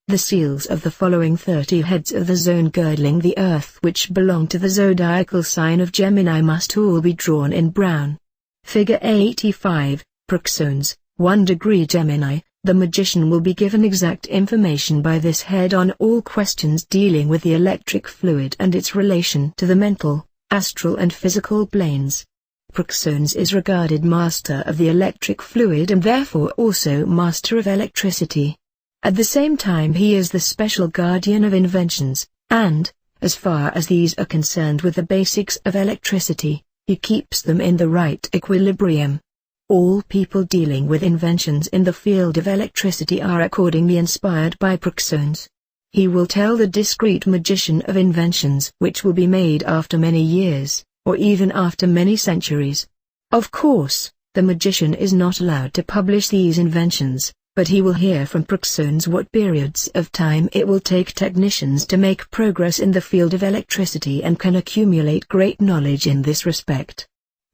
The seals of the following 30 heads of the zone girdling the earth which belong to the zodiacal sign of Gemini must all be drawn in brown. Figure 85, Proxones, 1 degree Gemini. The magician will be given exact information by this head on all questions dealing with the electric fluid and its relation to the mental, astral and physical planes. Proxones is regarded master of the electric fluid and therefore also master of electricity. At the same time he is the special guardian of inventions, and, as far as these are concerned with the basics of electricity, he keeps them in the right equilibrium. All people dealing with inventions in the field of electricity are accordingly inspired by Proxones. He will tell the discreet magician of inventions which will be made after many years, or even after many centuries. Of course, the magician is not allowed to publish these inventions, but he will hear from Proxones what periods of time it will take technicians to make progress in the field of electricity and can accumulate great knowledge in this respect.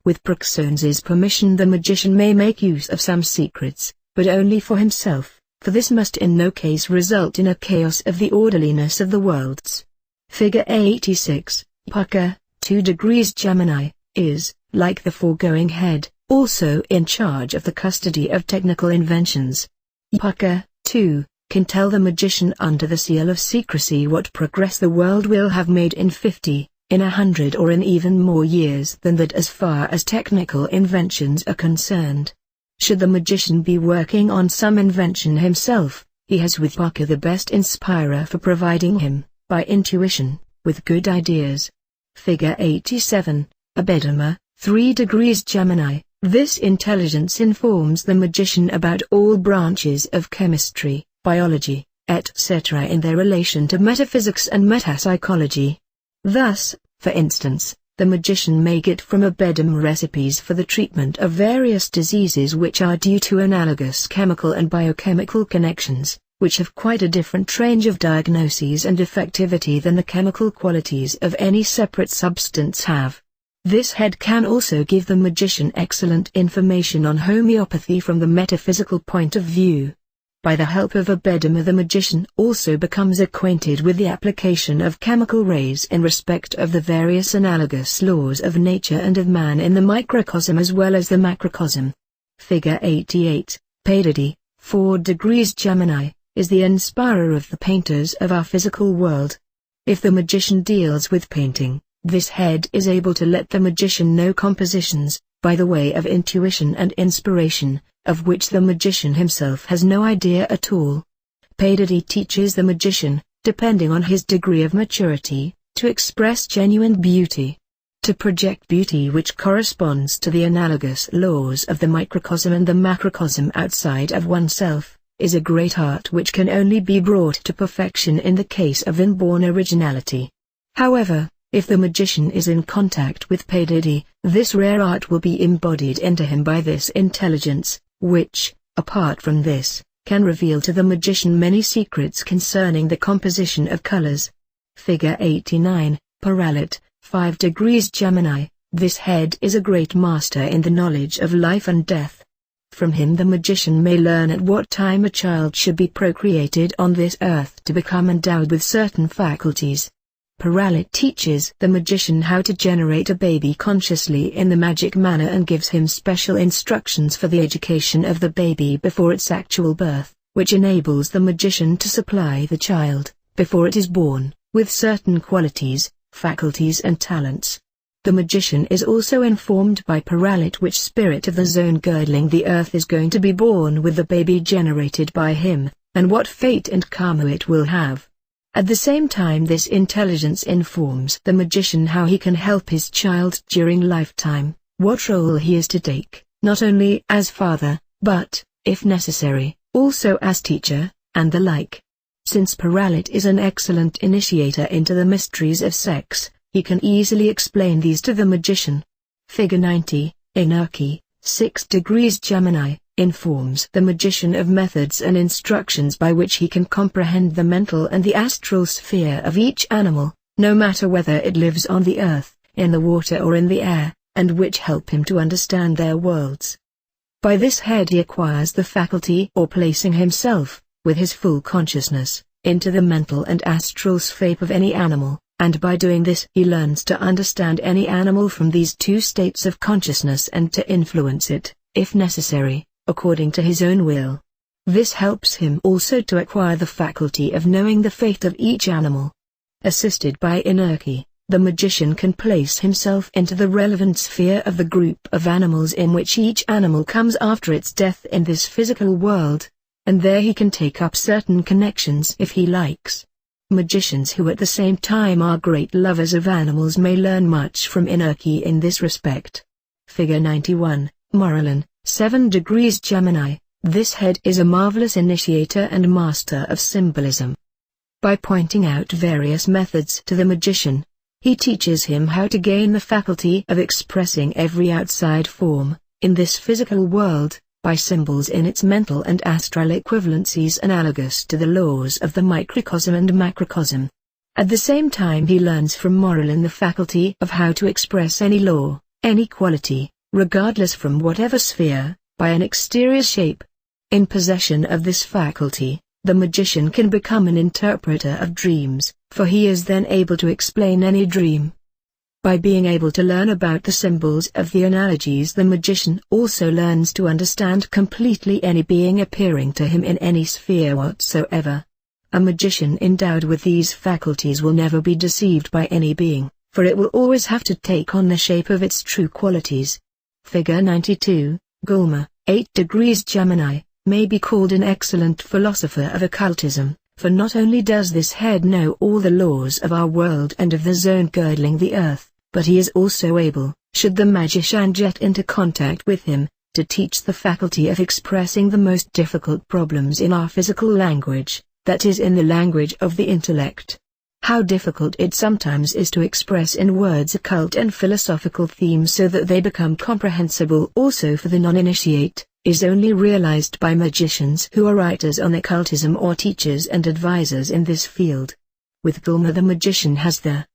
With Proxones' permission the magician may make use of some secrets, but only for himself, for this must in no case result in a chaos of the orderliness of the worlds. Figure 86, Pucker, 2 degrees Gemini, is, like the foregoing head, also in charge of the custody of technical inventions. Pucker, too, can tell the magician under the seal of secrecy what progress the world will have made in 50, in 100 or in even more years than that as far as technical inventions are concerned. Should the magician be working on some invention himself, he has with Pucker the best inspirer for providing him, by intuition, with good ideas. Figure 87, Abedama, 3 degrees Gemini. This intelligence informs the magician about all branches of chemistry, biology, etc. in their relation to metaphysics and metapsychology. Thus, for instance, the magician may get from Abedama recipes for the treatment of various diseases which are due to analogous chemical and biochemical connections, which have quite a different range of diagnoses and effectivity than the chemical qualities of any separate substance have. This head can also give the magician excellent information on homeopathy from the metaphysical point of view. By the help of Abedama the magician also becomes acquainted with the application of chemical rays in respect of the various analogous laws of nature and of man in the microcosm as well as the macrocosm. Figure 88, Paidadi, 4 degrees Gemini, is the inspirer of the painters of our physical world. If the magician deals with painting, this head is able to let the magician know compositions, by the way of intuition and inspiration, of which the magician himself has no idea at all. Paidadi teaches the magician, depending on his degree of maturity, to express genuine beauty. To project beauty which corresponds to the analogous laws of the microcosm and the macrocosm outside of oneself, is a great art which can only be brought to perfection in the case of inborn originality. However, if the magician is in contact with Paidadi, this rare art will be embodied into him by this intelligence, which, apart from this, can reveal to the magician many secrets concerning the composition of colors. Figure 89, Paralit, 5 degrees Gemini. This head is a great master in the knowledge of life and death. From him the magician may learn at what time a child should be procreated on this earth to become endowed with certain faculties. Paralit teaches the magician how to generate a baby consciously in the magic manner and gives him special instructions for the education of the baby before its actual birth, which enables the magician to supply the child, before it is born, with certain qualities, faculties and talents. The magician is also informed by Paralit which spirit of the zone girdling the earth is going to be born with the baby generated by him, and what fate and karma it will have. At the same time this intelligence informs the magician how he can help his child during lifetime, what role he is to take, not only as father, but, if necessary, also as teacher, and the like. Since Paralit is an excellent initiator into the mysteries of sex, he can easily explain these to the magician. Figure 90, Inarki, 6 degrees Gemini, informs the magician of methods and instructions by which he can comprehend the mental and the astral sphere of each animal, no matter whether it lives on the earth, in the water or in the air, and which help him to understand their worlds. By this head he acquires the faculty or placing himself, with his full consciousness, into the mental and astral sphere of any animal, and by doing this he learns to understand any animal from these two states of consciousness and to influence it, if necessary, according to his own will. This helps him also to acquire the faculty of knowing the fate of each animal. Assisted by Inerki, the magician can place himself into the relevant sphere of the group of animals in which each animal comes after its death in this physical world, and there he can take up certain connections if he likes. Magicians who at the same time are great lovers of animals may learn much from Inerki in this respect. Figure 91, Morillon, 7 degrees Gemini. This head is a marvelous initiator and master of symbolism. By pointing out various methods to the magician, he teaches him how to gain the faculty of expressing every outside form, in this physical world, by symbols in its mental and astral equivalencies analogous to the laws of the microcosm and macrocosm. At the same time he learns from Morillon the faculty of how to express any law, any quality, regardless from whatever sphere, by an exterior shape. In possession of this faculty, the magician can become an interpreter of dreams, for he is then able to explain any dream. By being able to learn about the symbols of the analogies, the magician also learns to understand completely any being appearing to him in any sphere whatsoever. A magician endowed with these faculties will never be deceived by any being, for it will always have to take on the shape of its true qualities. Figure 92, Gulma, 8 degrees Gemini, may be called an excellent philosopher of occultism, for not only does this head know all the laws of our world and of the zone girdling the earth, but he is also able, should the magician get into contact with him, to teach the faculty of expressing the most difficult problems in our physical language, that is in the language of the intellect. How difficult it sometimes is to express in words occult and philosophical themes so that they become comprehensible also for the non-initiate, is only realized by magicians who are writers on occultism or teachers and advisors in this field. With Gulma the magician has the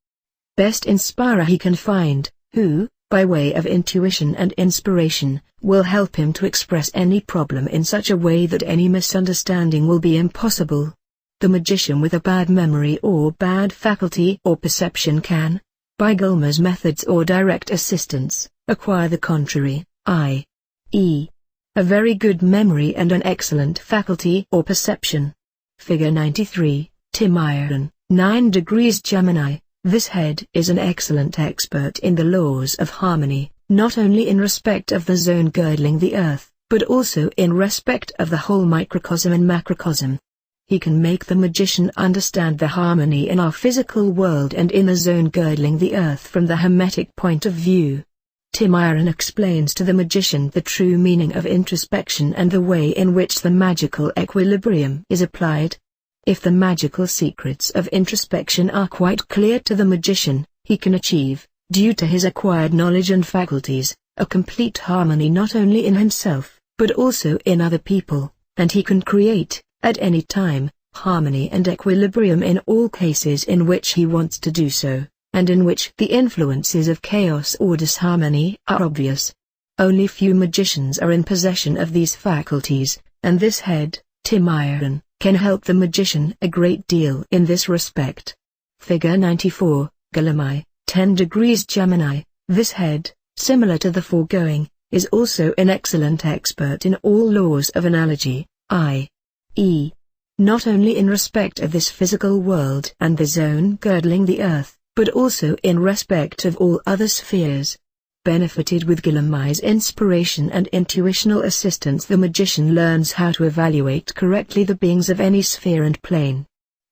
best inspirer he can find, who, by way of intuition and inspiration, will help him to express any problem in such a way that any misunderstanding will be impossible. The magician with a bad memory or bad faculty or perception can, by Gulma's methods or direct assistance, acquire the contrary, i.e., a very good memory and an excellent faculty or perception. Figure 93, Timiron, 9 degrees Gemini. This head is an excellent expert in the laws of harmony, not only in respect of the zone girdling the earth, but also in respect of the whole microcosm and macrocosm. He can make the magician understand the harmony in our physical world and in the zone girdling the earth from the hermetic point of view. Timiron explains to the magician the true meaning of introspection and the way in which the magical equilibrium is applied. If the magical secrets of introspection are quite clear to the magician, he can achieve, due to his acquired knowledge and faculties, a complete harmony not only in himself, but also in other people, and he can create, at any time, harmony and equilibrium in all cases in which he wants to do so, and in which the influences of chaos or disharmony are obvious. Only few magicians are in possession of these faculties, and this head, Timiron, can help the magician a great deal in this respect. Figure 94, Galami, 10 degrees Gemini. This head, similar to the foregoing, is also an excellent expert in all laws of analogy, i.e., not only in respect of this physical world and the zone girdling the earth, but also in respect of all other spheres. Benefited with Galami's inspiration and intuitional assistance, the magician learns how to evaluate correctly the beings of any sphere and plane.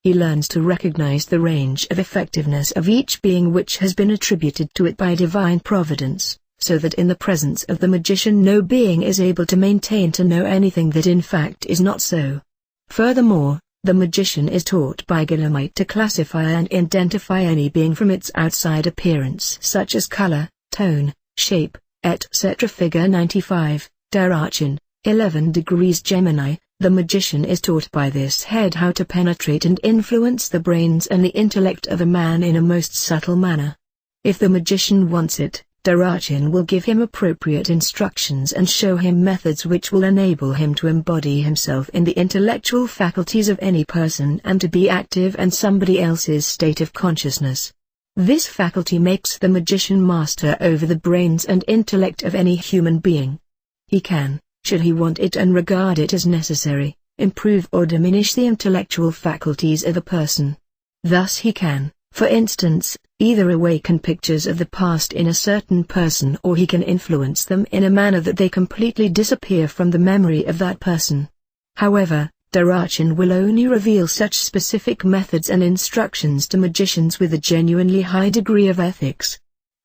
He learns to recognize the range of effectiveness of each being which has been attributed to it by divine providence, so that in the presence of the magician no being is able to maintain to know anything that in fact is not so. Furthermore, the magician is taught by Galami to classify and identify any being from its outside appearance such as color, tone, shape, etc. Figure 95, Darachin, 11 degrees Gemini. The magician is taught by this head how to penetrate and influence the brains and the intellect of a man in a most subtle manner. If the magician wants it, Darachin will give him appropriate instructions and show him methods which will enable him to embody himself in the intellectual faculties of any person and to be active in somebody else's state of consciousness. This faculty makes the magician master over the brains and intellect of any human being. He can, should he want it and regard it as necessary, improve or diminish the intellectual faculties of a person. Thus he can, for instance, either awaken pictures of the past in a certain person, or he can influence them in a manner that they completely disappear from the memory of that person. However, Darachin will only reveal such specific methods and instructions to magicians with a genuinely high degree of ethics.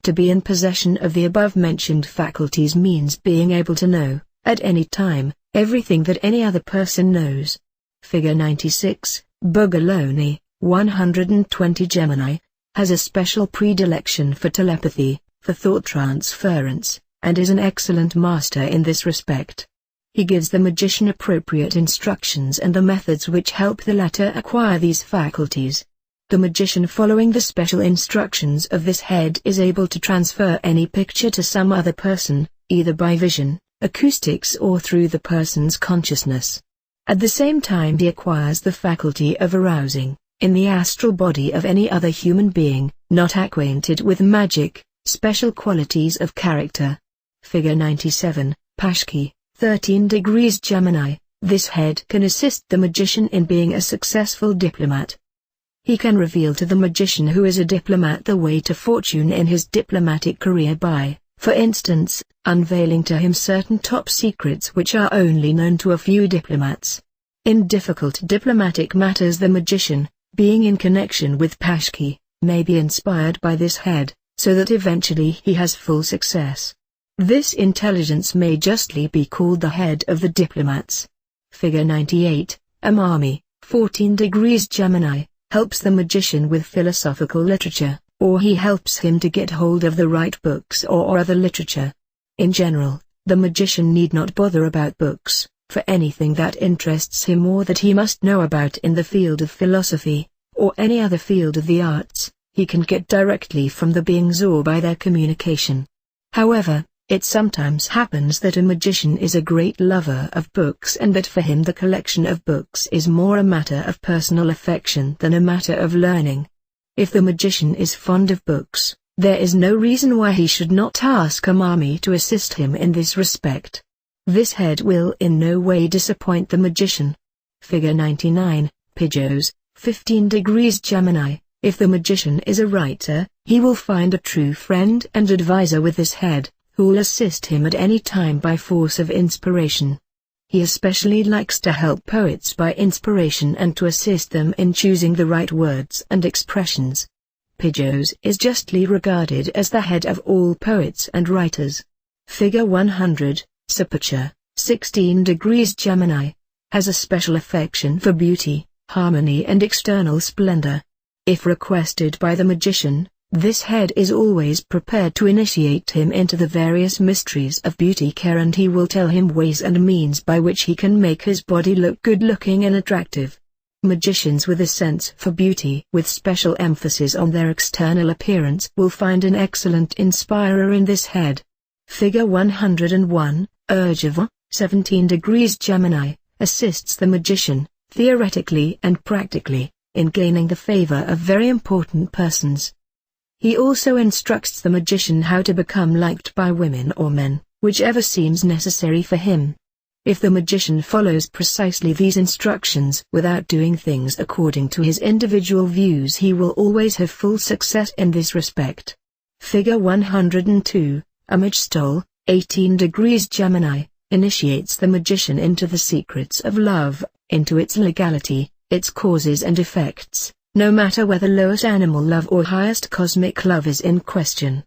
To be in possession of the above-mentioned faculties means being able to know, at any time, everything that any other person knows. Figure 96, Bugaloni, 120 Gemini, has a special predilection for telepathy, for thought transference, and is an excellent master in this respect. He gives the magician appropriate instructions and the methods which help the latter acquire these faculties. The magician following the special instructions of this head is able to transfer any picture to some other person, either by vision, acoustics or through the person's consciousness. At the same time he acquires the faculty of arousing, in the astral body of any other human being, not acquainted with magic, special qualities of character. Figure 97, Pashki, 13 degrees Gemini. This head can assist the magician in being a successful diplomat. He can reveal to the magician who is a diplomat the way to fortune in his diplomatic career by, for instance, unveiling to him certain top secrets which are only known to a few diplomats. In difficult diplomatic matters the magician, being in connection with Pashki, may be inspired by this head, so that eventually he has full success. This intelligence may justly be called the head of the diplomats. Figure 98, Amami, 14 degrees Gemini, helps the magician with philosophical literature, or he helps him to get hold of the right books or other literature. In general, the magician need not bother about books, for anything that interests him or that he must know about in the field of philosophy, or any other field of the arts, he can get directly from the beings or by their communication. However, it sometimes happens that a magician is a great lover of books and that for him the collection of books is more a matter of personal affection than a matter of learning. If the magician is fond of books, there is no reason why he should not ask Amami to assist him in this respect. This head will in no way disappoint the magician. Figure 99, Pijos, 15 degrees Gemini. If the magician is a writer, he will find a true friend and advisor with this head, who will assist him at any time by force of inspiration. He especially likes to help poets by inspiration and to assist them in choosing the right words and expressions. Pijos is justly regarded as the head of all poets and writers. Figure 100, Sapacha, 16 degrees Gemini, has a special affection for beauty, harmony and external splendor. If requested by the magician, this head is always prepared to initiate him into the various mysteries of beauty care, and he will tell him ways and means by which he can make his body look good-looking and attractive. Magicians with a sense for beauty with special emphasis on their external appearance will find an excellent inspirer in this head. Figure 101, Urjava, 17 degrees Gemini, assists the magician, theoretically and practically, in gaining the favor of very important persons. He also instructs the magician how to become liked by women or men, whichever seems necessary for him. If the magician follows precisely these instructions without doing things according to his individual views, he will always have full success in this respect. Figure 102, Amajstol, 18 degrees Gemini, initiates the magician into the secrets of love, into its legality, its causes and effects, no matter whether lowest animal love or highest cosmic love is in question.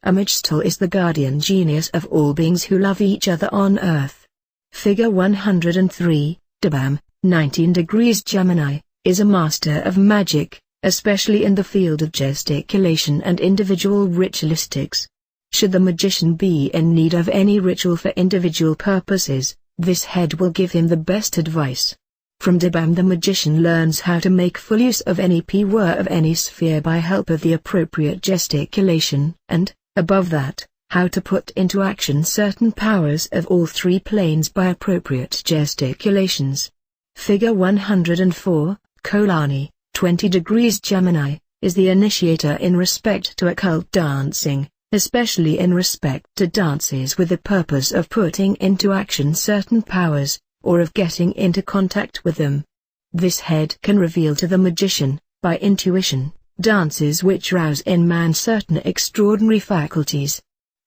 Amajstol is the guardian genius of all beings who love each other on earth. Figure 103, Dabam, 19 degrees Gemini, is a master of magic, especially in the field of gesticulation and individual ritualistics. Should the magician be in need of any ritual for individual purposes, this head will give him the best advice. From Dabam the magician learns how to make full use of any power of any sphere by help of the appropriate gesticulation, and, above that, How to put into action certain powers of all three planes by appropriate gesticulations. Figure 104, Kolani, 20 degrees Gemini, is the initiator in respect to occult dancing, especially in respect to dances with the purpose of putting into action certain powers, or of getting into contact with them. This head can reveal to the magician, by intuition, dances which rouse in man certain extraordinary faculties.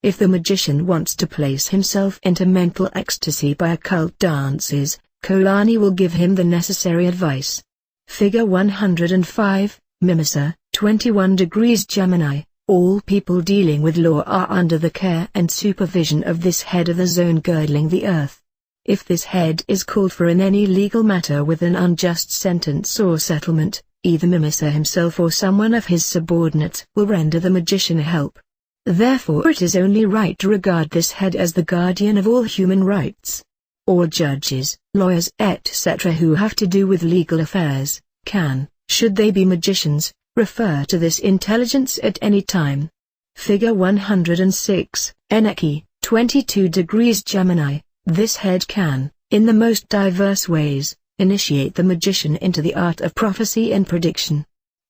If the magician wants to place himself into mental ecstasy by occult dances, Kolani will give him the necessary advice. Figure 105, Mimisa, 21 degrees Gemini. All people dealing with law are under the care and supervision of this head of the zone girdling the earth. If this head is called for in any legal matter with an unjust sentence or settlement, either Mimisa himself or someone of his subordinates will render the magician help. Therefore it is only right to regard this head as the guardian of all human rights. All judges, lawyers, etc. who have to do with legal affairs, can, should they be magicians, refer to this intelligence at any time. Figure 106, Eneki, 22 degrees Gemini. This head can, in the most diverse ways, initiate the magician into the art of prophecy and prediction.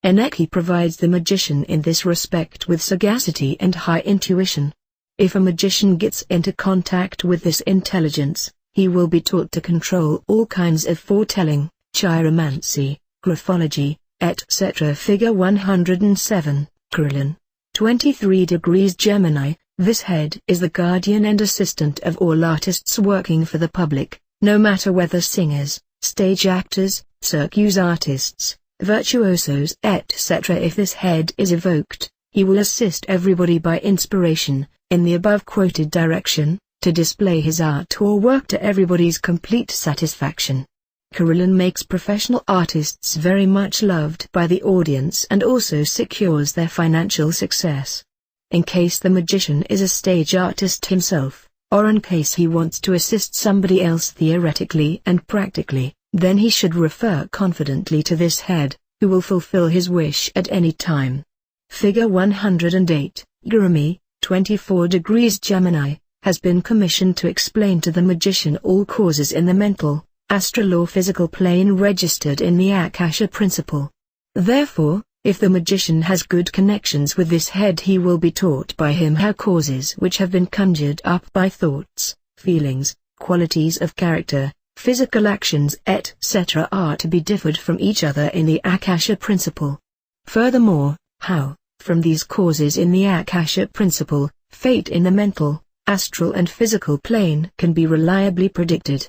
Eneki provides the magician in this respect with sagacity and high intuition. If a magician gets into contact with this intelligence, he will be taught to control all kinds of foretelling, chiromancy, graphology, etc. Figure 107, Krillin, 23 degrees Gemini. This head is the guardian and assistant of all artists working for the public, no matter whether singers, stage actors, circus artists, virtuosos, etc. If this head is evoked, he will assist everybody by inspiration, in the above-quoted direction, to display his art or work to everybody's complete satisfaction. Krillin makes professional artists very much loved by the audience and also secures their financial success. In case the magician is a stage artist himself, or in case he wants to assist somebody else theoretically and practically, then he should refer confidently to this head, who will fulfill his wish at any time. Figure 108, Gurumi, 24 degrees Gemini, has been commissioned to explain to the magician all causes in the mental, astral or physical plane registered in the Akasha principle. Therefore, if the magician has good connections with this head, he will be taught by him how causes which have been conjured up by thoughts, feelings, qualities of character, physical actions, etc. are to be differed from each other in the Akasha principle. Furthermore, how, from these causes in the Akasha principle, fate in the mental, astral and physical plane can be reliably predicted.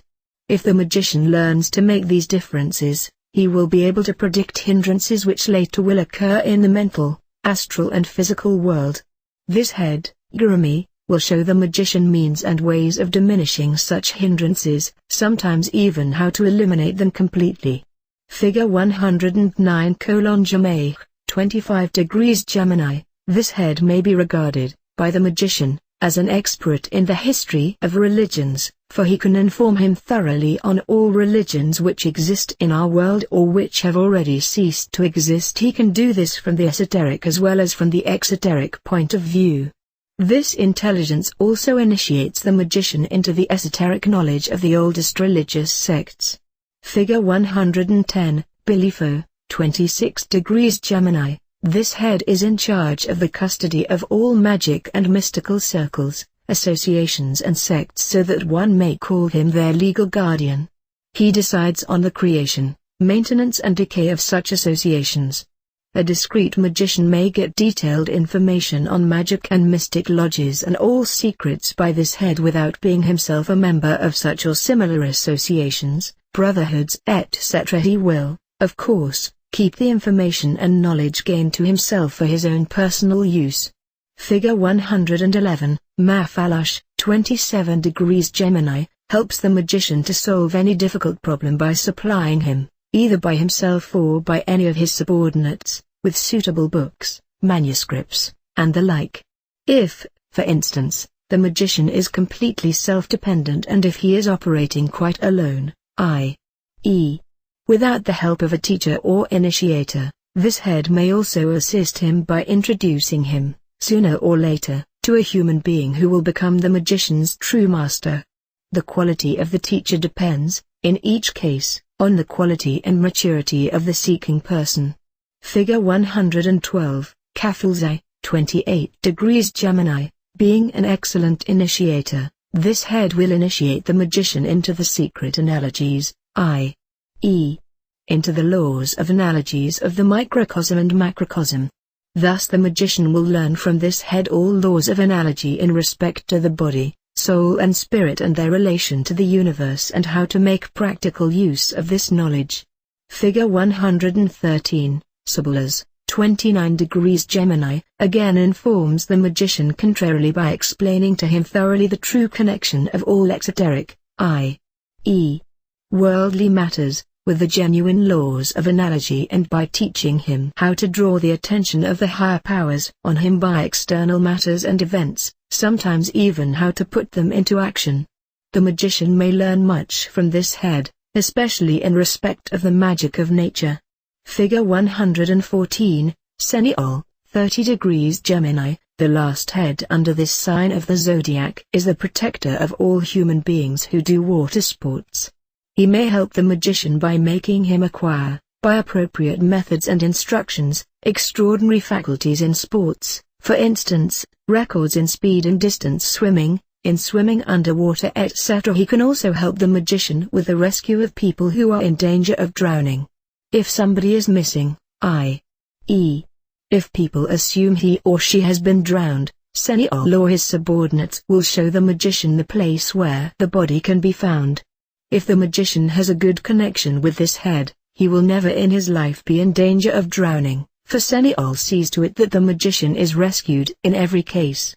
If the magician learns to make these differences, he will be able to predict hindrances which later will occur in the mental, astral and physical world. This head, Gurumi, will show the magician means and ways of diminishing such hindrances, sometimes even how to eliminate them completely. Figure 109 Gemini, 25 degrees Gemini. This head may be regarded, by the magician, as an expert in the history of religions, for he can inform him thoroughly on all religions which exist in our world or which have already ceased to exist. He can do this from the esoteric as well as from the exoteric point of view. This intelligence also initiates the magician into the esoteric knowledge of the oldest religious sects. Figure 110, Bilifo, 26 degrees Gemini. This head is in charge of the custody of all magic and mystical circles, associations and sects, so that one may call him their legal guardian. He decides on the creation, maintenance and decay of such associations. A discreet magician may get detailed information on magic and mystic lodges and all secrets by this head without being himself a member of such or similar associations, brotherhoods, etc. He will, of course, keep the information and knowledge gained to himself for his own personal use. Figure 111, Mafalash, 27 degrees Gemini, helps the magician to solve any difficult problem by supplying him, either by himself or by any of his subordinates, with suitable books, manuscripts, and the like. If, for instance, the magician is completely self-dependent and if he is operating quite alone, i.e., without the help of a teacher or initiator, this head may also assist him by introducing him, sooner or later, to a human being who will become the magician's true master. The quality of the teacher depends, in each case, on the quality and maturity of the seeking person. Figure 112, Kafulzai, 28 degrees Gemini, being an excellent initiator, this head will initiate the magician into the secret analogies, i.e., into the laws of analogies of the microcosm and macrocosm. Thus the magician will learn from this head all laws of analogy in respect to the body, soul and spirit and their relation to the universe and how to make practical use of this knowledge. Figure 113, Sabulas, 29 degrees Gemini, again informs the magician contrarily by explaining to him thoroughly the true connection of all exoteric, i.e., worldly matters, with the genuine laws of analogy and by teaching him how to draw the attention of the higher powers on him by external matters and events, sometimes even how to put them into action. The magician may learn much from this head, especially in respect of the magic of nature. Figure 114, Seniol, 30 degrees Gemini, the last head under this sign of the zodiac is the protector of all human beings who do water sports. He may help the magician by making him acquire, by appropriate methods and instructions, extraordinary faculties in sports, for instance, records in speed and distance swimming, in swimming underwater etc. He can also help the magician with the rescue of people who are in danger of drowning. If somebody is missing, i.e., if people assume he or she has been drowned, Seniol or his subordinates will show the magician the place where the body can be found. If the magician has a good connection with this head, he will never in his life be in danger of drowning, for Seniol sees to it that the magician is rescued in every case.